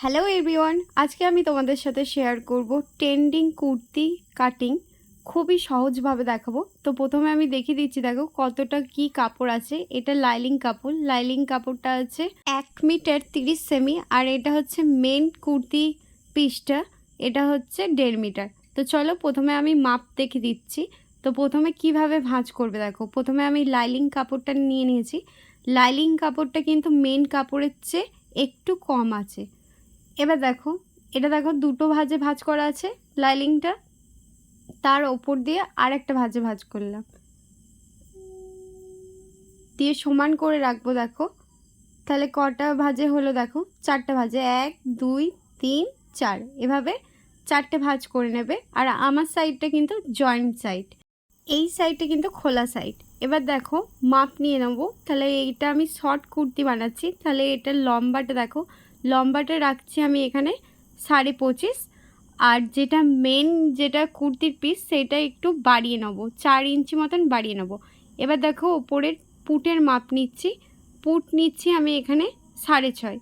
Hello everyone, আজকে আমি তোমাদের সাথে শেয়ার করব ট্রেন্ডিং কুর্তি কাটিং। খুবই সহজভাবে দেখাবো। তো প্রথমে আমি দেখিয়ে দিচ্ছি, দেখো কতটা কি কাপড় আছে। এটা লাইলিং কাপড়, লাইলিং কাপড়টা আছে 1 মিটার 30 সেমি, আর এটা হচ্ছে মেন কুর্তি পিসটা, এটা হচ্ছে 1.5 মিটার। তো চলো প্রথমে আমি মাপ দেখে দিচ্ছি। তো প্রথমে কিভাবে ভাঁজ করবে দেখো, প্রথমে আমি লাইলিং কাপড়টা নিয়ে নিয়েছি। লাইলিং কাপড়টা কিন্তু মেন কাপড়ের চেয়ে একটু কম আছে। এবার দেখো, এটা দেখো দুটো ভাঁজে ভাঁজ করা আছে লাইলিংটা, তার ওপর দিয়ে আর একটা ভাঁজে ভাঁজ করলাম, দিয়ে সমান করে রাখবো। দেখো তাহলে কটা ভাঁজে হলো, দেখো 4টা ভাঁজে, 1 2 3 4, এভাবে 4টে ভাঁজ করে নেবে। আর আমার সাইডটা কিন্তু জয়েন্ট সাইড, এই সাইডটা কিন্তু খোলা সাইড। এবার দেখো মাপ নিয়ে নেবো। তাহলে এইটা আমি শর্ট কুর্তি বানাচ্ছি, তাহলে এটার লম্বাটা দেখো, লম্বাটা রাখছি আমি এখানে 25.5, আর যেটা মেন যেটা কুর্তির পিস সেটা একটু বাড়িয়ে নেবো, 4 ইঞ্চি মতন বাড়িয়ে নেবো। এবার দেখো ওপরের পুটের মাপ নিচ্ছি, পুট নিচ্ছি আমি এখানে 6.5।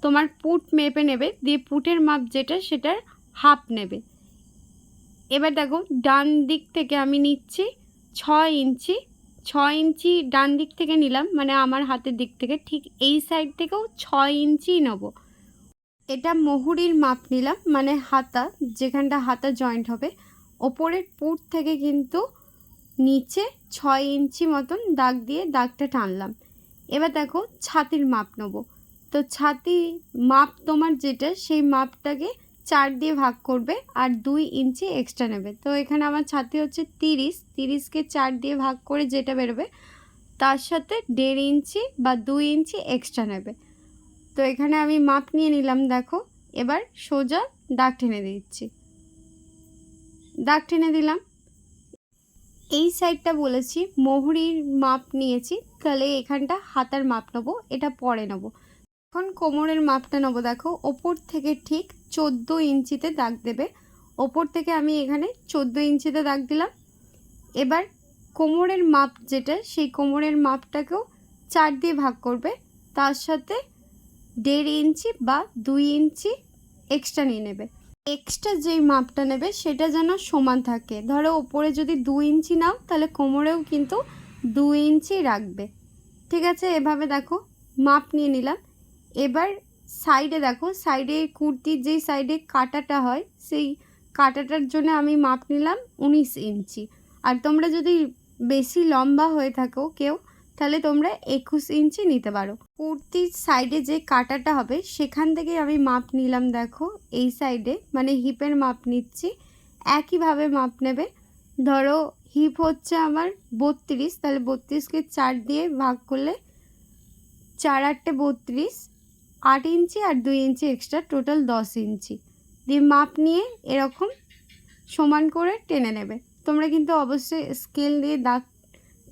তোমার পুট মেপে নেবে, দিয়ে পুটের মাপ যেটা সেটার হাফ নেবে। এবার দেখো ডান দিক থেকে আমি নিচ্ছি 6 ইঞ্চি, 6 ইঞ্চি ডান দিক থেকে নিলাম, মানে আমার হাতের দিক থেকে। ঠিক এই সাইড থেকেও 6 ইঞ্চি নেব। এটা মুহুরির মাপ নিলাম, মানে হাতা, যেখানটা হাতা জয়েন্ট হবে। ওপরের পুট থেকে কিন্তু নিচে 6 ইঞ্চি মতন দাগ দিয়ে দাগটা টানলাম। এবার দেখো ছাতির মাপ নেব। তো ছাতি মাপ তোমার যেটা, সেই মাপটাকে 4 দিয়ে ভাগ করবে আর 2 ইঞ্চি এক্সট্রা নেবে। তো এখানে আমার ছাতি হচ্ছে 30কে 4 দিয়ে ভাগ করে যেটা বেরোবে তার সাথে 1.5 ইঞ্চি বা 2 ইঞ্চি এক্সট্রা নেবে। তো এখানে আমি মাপ নিয়ে নিলাম। দেখো এবার সোজা দাগ টেনে দিচ্ছি, দাগ টেনে দিলাম। এই সাইডটা বলেছি মুহুরির মাপ নিয়েছি, তাহলে এখানটা হাতার মাপ নেবো, এটা পরে নেবো। এখন কোমরের মাপটা নেবো। দেখো ওপর থেকে ঠিক 14 ইঞ্চিতে দাগ দেবে। ওপর থেকে আমি এখানে 14 ইঞ্চিতে দাগ দিলাম। এবার কোমরের মাপ যেটা, সেই কোমরের মাপটাকেও 4 দিয়ে ভাগ করবে, তার সাথে 1.5 ইঞ্চি বা 2 ইঞ্চি এক্সট্রা নিয়ে নেবে। এক্সট্রা যেই মাপটা নেবে সেটা যেন সমান থাকে। ধরো ওপরে যদি 2 ইঞ্চি নাও, তাহলে কোমরেও কিন্তু 2 ইঞ্চি রাখবে। ঠিক আছে, এভাবে দেখো মাপ নিয়ে নিলাম। এবার সাইডে দেখো, সাইডে কুর্তির যেই সাইডে কাটাটা হয়, সেই কাটাটার জন্য আমি মাপ নিলাম 19 ইঞ্চি। আর তোমরা যদি বেশি লম্বা হয়ে থাকো কেউ, তাহলে তোমরা 21 ইঞ্চি নিতে পারো। কুর্তির সাইডে যে কাটাটা হবে সেখান থেকে আমি মাপ নিলাম। দেখো এই সাইডে মানে হিপের মাপ নিচ্ছি, একইভাবে মাপ নেবে। ধরো হিপ হচ্ছে আমার 32, তাহলে 32কে 4 দিয়ে ভাগ করলে 4 8 32, 8 ইঞ্চি আর 2 ইঞ্চি এক্সট্রা, টোটাল 10 ইঞ্চি দিয়ে মাপ নিয়ে এরকম সমান করে টেনে নেবে। তোমরা কিন্তু অবশ্যই স্কেল দিয়ে দাগ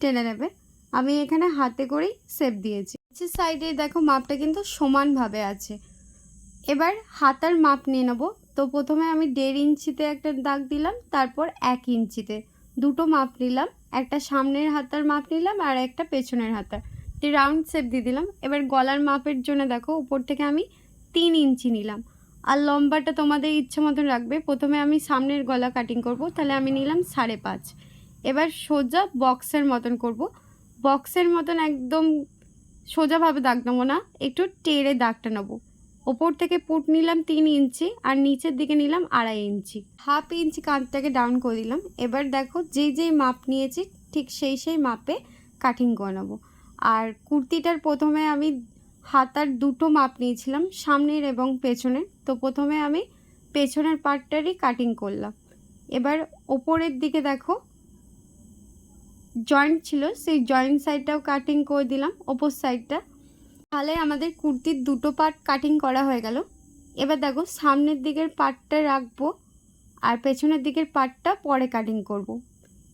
টেনে নেবে। আমি এখানে হাতে করেই শেপ দিয়েছি। সাইডে দেখো মাপটা কিন্তু সমানভাবে আছে। এবার হাতার মাপ নিয়ে নেব। তো প্রথমে আমি 1.5 ইঞ্চিতে একটা দাগ দিলাম, তারপর 1 ইঞ্চিতে দুটো মাপ নিলাম, একটা সামনের হাতার মাপ নিলাম আর একটা পেছনের হাতার, দিয়ে রাউন্ড শেপ দিয়ে দিলাম। এবার গলার মাপের জন্য দেখো উপর থেকে আমি 3 ইঞ্চি নিলাম, আর লম্বাটা তোমাদের ইচ্ছে মতন রাখবে। প্রথমে আমি সামনের গলা কাটিং করব, তাহলে আমি নিলাম 5.5। এবার সোজা বক্সের মতন করব, বক্সের মতন একদম সোজাভাবে দাগ নেবো না, একটু টেরে দাগটা নেবো। ওপর থেকে পুট নিলাম 3 ইঞ্চি আর নিচের দিকে নিলাম 2.5 ইঞ্চি, হাফ ইঞ্চি কাঁধটাকে ডাউন করে দিলাম। এবার দেখো যেই মাপ নিয়েছি ঠিক সেই মাপে কাটিং করে নেবো। আর কুর্তিটার প্রথমে আমি হাতার দুটো মাপ নিয়েছিলাম, সামনের এবং পেছনের। তো প্রথমে আমি পেছনের পার্টটারই কাটিং করলাম। এবার ওপরের দিকে দেখো জয়েন্ট ছিল, সেই জয়েন্ট সাইডটাও কাটিং করে দিলাম, ওপর সাইডটা। তাহলে আমাদের কুর্তির দুটো পার্ট কাটিং করা হয়ে গেল। এবার দেখো সামনের দিকের পার্টটা রাখবো আর পেছনের দিকের পার্টটা পরে কাটিং করব।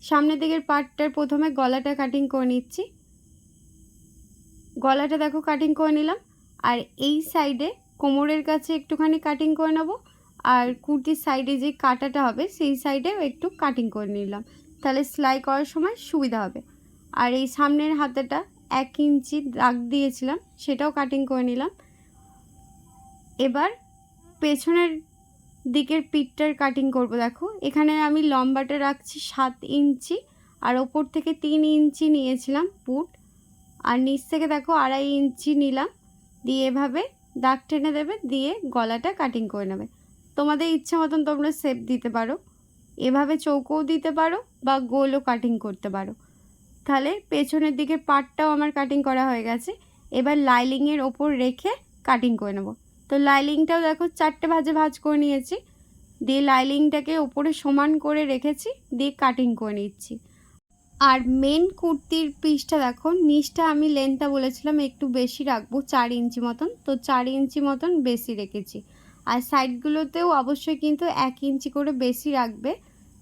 সামনের দিকের পার্টটার প্রথমে গলাটা কাটিং করে নিচ্ছি, গলাটা দেখো কাটিং করে নিলাম। আর এই সাইডে কোমরের কাছে একটুখানি কাটিং করে নেব, আর কুর্তির সাইডে যে কাটাটা হবে সেই সাইডেও একটু কাটিং করে নিলাম, তাহলে সেলাই করার সময় সুবিধা হবে। আর এই সামনের হাতাটা 1 ইঞ্চি দাগ দিয়েছিলাম, সেটাও কাটিং করে নিলাম। এবার পেছনের দিকের পিঠটার কাটিং করব। দেখো এখানে আমি লম্বাটা রাখছি 7 ইঞ্চি, আর ওপর থেকে 3 ইঞ্চি নিয়েছিলাম পুট, আর নিচ থেকে দেখো 2.5 ইঞ্চি নিলাম। দিয়ে এভাবে দাগ টেনে দেবে, দিয়ে গলাটা কাটিং করে নেবে। তোমাদের ইচ্ছা মতন তোমরা শেপ দিতে পারো, এভাবে চৌকোও দিতে পারো বা গোলও কাটিং করতে পারো। তাহলে পেছনের দিকের পার্টটাও আমার কাটিং করা হয়ে গেছে। এবার লাইলিংয়ের ওপর রেখে কাটিং করে নেব। তো লাইলিংটাও দেখো 4টে ভাঁজে ভাঁজ করে নিয়েছি, দিয়ে লাইলিংটাকে ওপরে সমান করে রেখেছি, দিয়ে কাটিং করে নিচ্ছি। আর মেন কুর্তির পিসটা দেখো, নিচটা আমি লেন্থটা বলেছিলাম একটু বেশি রাখবো 4 ইঞ্চি মতন, তো 4 ইঞ্চি মতন বেশি রেখেছি। আর সাইডগুলোতেও অবশ্যই কিন্তু 1 ইঞ্চি করে বেশি রাখবে।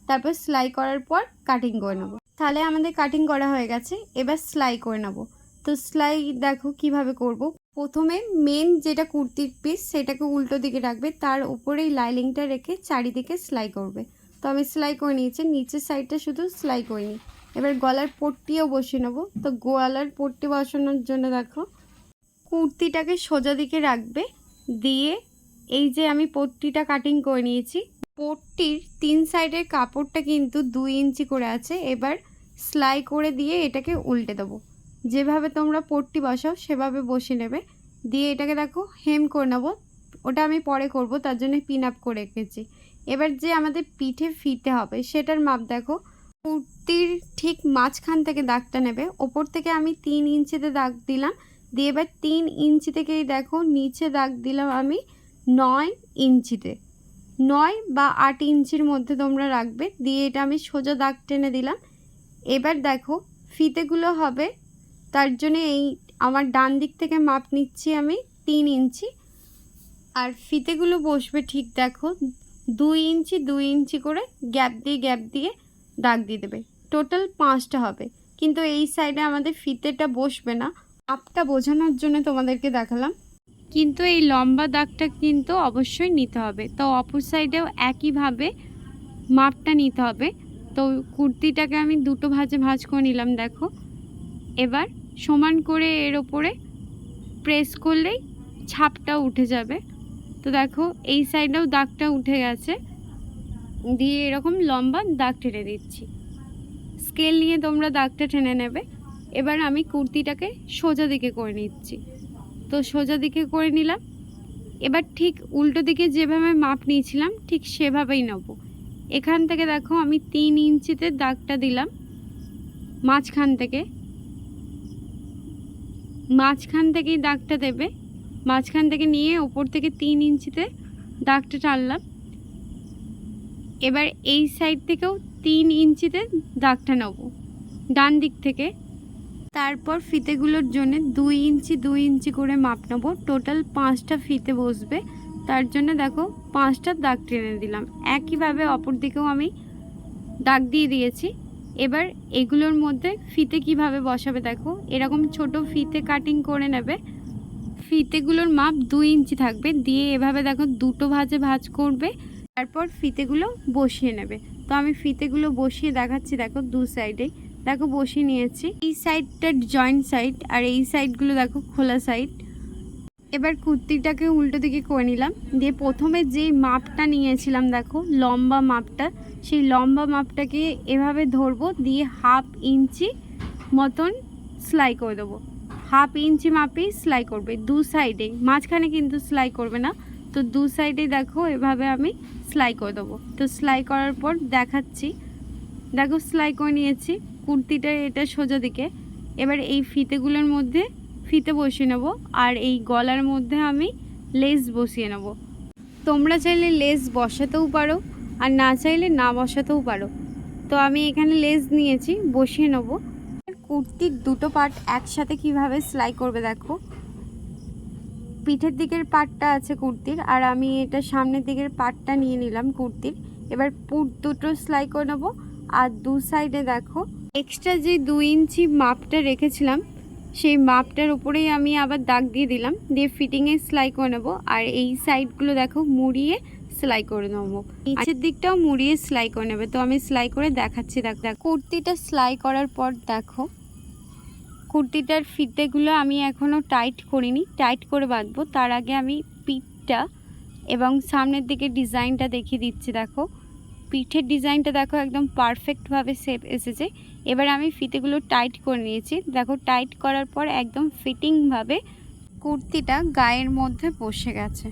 তারপর সেলাই করার পর কাটিং করে নেবো। তাহলে আমাদের কাটিং করা হয়ে গেছে, এবার সেলাই করে নেব। তো সেলাই দেখো কিভাবে করব। প্রথমে মেন যেটা কুর্তির পিস সেটাকে উল্টো দিকে রাখবে, তার উপরেই লাইলিংটা রেখে চারিদিকে সেলাই করবে। তো আমি সেলাই করে নিয়েছি, নিচের সাইডটা শুধু সেলাই করিনি। এবার গলার পট্টিও বসিয়ে নেবো। তো গলার পট্টি বসানোর জন্য দেখো কুর্তিটাকে সোজা দিকে রাখবে, দিয়ে এই যে আমি পট্টিটা কাটিং করে নিয়েছি, পট্টির 3 সাইডের কাপড়টা কিন্তু 2 ইঞ্চি করে আছে। এবার সেলাই করে দিয়ে এটাকে উল্টে দেবো। যেভাবে তোমরা পট্টি বসাও সেভাবে বসিয়ে নেবে, দিয়ে এটাকে দেখো হেম করে নেবো। ওটা আমি পরে করব, তার জন্য পিন আপ করে রেখেছি। এবার যে আমাদের পিঠে ফিতে হবে সেটার মাপ দেখো, কুর্তির ঠিক মাঝখান থেকে দাগটা নেবে। ওপর থেকে আমি 3 ইঞ্চিতে দাগ দিলাম, দিয়ে এবার 3 ইঞ্চি থেকেই দেখো নিচে দাগ দিলাম আমি 9 ইঞ্চিতে। 9 বা 8 ইঞ্চির মধ্যে তোমরা রাখবে, দিয়ে এটা আমি সোজা দাগ টেনে দিলাম। এবার দেখো ফিতেগুলো হবে, তার জন্য এই আমার ডান দিক থেকে মাপ নিচ্ছি আমি 3 ইঞ্চি, আর ফিতেগুলো বসবে ঠিক দেখো 2 ইঞ্চি 2 ইঞ্চি করে গ্যাপ দিয়ে দাগ দিয়ে দেবে। টোটাল 5টা হবে, কিন্তু এই সাইডে আমাদের ফিতেটা বসবে না। মাপটা বোঝানোর জন্য তোমাদেরকে দেখালাম, কিন্তু এই লম্বা দাগটা কিন্তু অবশ্যই নিতে হবে। তো অপর সাইডেও একইভাবে মাপটা নিতে হবে। তো কুর্তিটাকে আমি 2টো ভাঁজে ভাঁজ করে নিলাম দেখো। এবার সমান করে এর ওপরে প্রেস করলেই ছাপটা উঠে যাবে। তো দেখো এই সাইডেও দাগটা উঠে গেছে, দিয়ে এরকম লম্বা দাগ টেনে দিচ্ছি। স্কেল নিয়ে তোমরা দাগটা টেনে নেবে। এবার আমি কুর্তিটাকে সোজা দিকে করে নিচ্ছি। তো সোজা দিকে করে নিলাম। এবার ঠিক উল্টো দিকে যেভাবে মাপ নিয়েছিলাম ঠিক সেভাবেই নেব। এখান থেকে দেখো আমি 3 ইঞ্চিতে দাগটা দিলাম, মাঝখান থেকেই দাগটা দেবে। মাঝখান থেকে নিয়ে ওপর থেকে 3 ইঞ্চিতে দাগটা টানলাম। এবার এই সাইড থেকেও 3 ইঞ্চিতে দাগটা নেব ডান দিক থেকে। তারপর ফিতেগুলোর জন্য 2 ইঞ্চি 2 ইঞ্চি করে মাপ নেব। টোটাল 5টা ফিতে বসবে, তার জন্য দেখো 5টা দাগ টেনে দিলাম। একইভাবে অপর দিকেও আমি দাগ দিয়ে দিয়েছি। এবার এগুলোর মধ্যে ফিতে কিভাবে বসাবে দেখো, এরকম ছোট ফিতে কাটিং করে নেবে। ফিতেগুলোর মাপ 2 ইঞ্চি থাকবে, দিয়ে এভাবে দেখো 2টো ভাঁজে ভাঁজ করবে, তারপর ফিতেগুলো বসিয়ে নেবে। তো আমি ফিতেগুলো বসিয়ে দেখাচ্ছি দেখো, 2 সাইডেই দেখো বসিয়ে নিয়েছি। এই সাইডটা জয়েন্ট সাইড, আর এই সাইডগুলো দেখো খোলা সাইড। এবার কুর্তিটাকে উল্টো দিকে করে নিলাম, দিয়ে প্রথমে যেই মাপটা নিয়েছিলাম দেখো লম্বা মাপটা, সেই লম্বা মাপটাকে এভাবে ধরবো, দিয়ে 1/2 ইঞ্চি মতন সেলাই করে দেবো। 1/2 ইঞ্চি মাপেই সেলাই করবে 2 সাইডেই, মাঝখানে কিন্তু সেলাই করবে না। তো 2 সাইডেই দেখো এভাবে আমি সেলাই করে দেবো। তো সেলাই করার পর দেখাচ্ছি দেখো সেলাই করে নিয়েছি কুর্তিটার এটা সোজা দিকে। এবার এই ফিতেগুলোর মধ্যে ফিতে বসিয়ে নেব, আর এই গলার মধ্যে আমি লেস বসিয়ে নেব। তোমরা চাইলে লেস বসাতেও পারো, আর না চাইলে না বসাতেও পারো। তো আমি এখানে লেস নিয়েছি, বসিয়ে নেব। কুর্তির 2টো পার্ট একসাথে কিভাবে সেলাই করবে দেখো, পিঠের দিকের পার্টটা আছে কুর্তির, আর আমি এটা সামনের দিকের পার্টটা নিয়ে নিলাম কুর্তির। এবার পুট 2টো সেলাই করে নেব, আর 2 সাইডে দেখো এক্সট্রা যে 2 ইঞ্চি মাপটা রেখেছিলাম সেই মাপটার উপরেই আমি আবার দাগ দিয়ে দিলাম, দিয়ে ফিটিংয়ে সেলাই করে নেব। আর এই সাইডগুলো দেখো মুড়িয়ে সেলাই করে নেবো, নিচের দিকটাও মুড়িয়ে সেলাই করে নেবে। তো আমি সেলাই করে দেখাচ্ছি। দেখো কুর্তিটা সেলাই করার পর দেখো কুর্তিটার ফিতেগুলো আমি এখনও টাইট করিনি, টাইট করে বাঁধবো। তার আগে আমি পিঠটা পিঠটা এবং সামনের দিকে ডিজাইনটা দেখিয়ে দিচ্ছি। দেখো পিঠের ডিজাইনটা দেখো একদম পারফেক্টভাবে শেপ এসেছে। এবার আমি ফিতেগুলো টাইট করে নিয়েছি। দেখো টাইট করার পর একদম ফিটিংভাবে কুর্তিটা গায়ের মধ্যে বসে গেছে।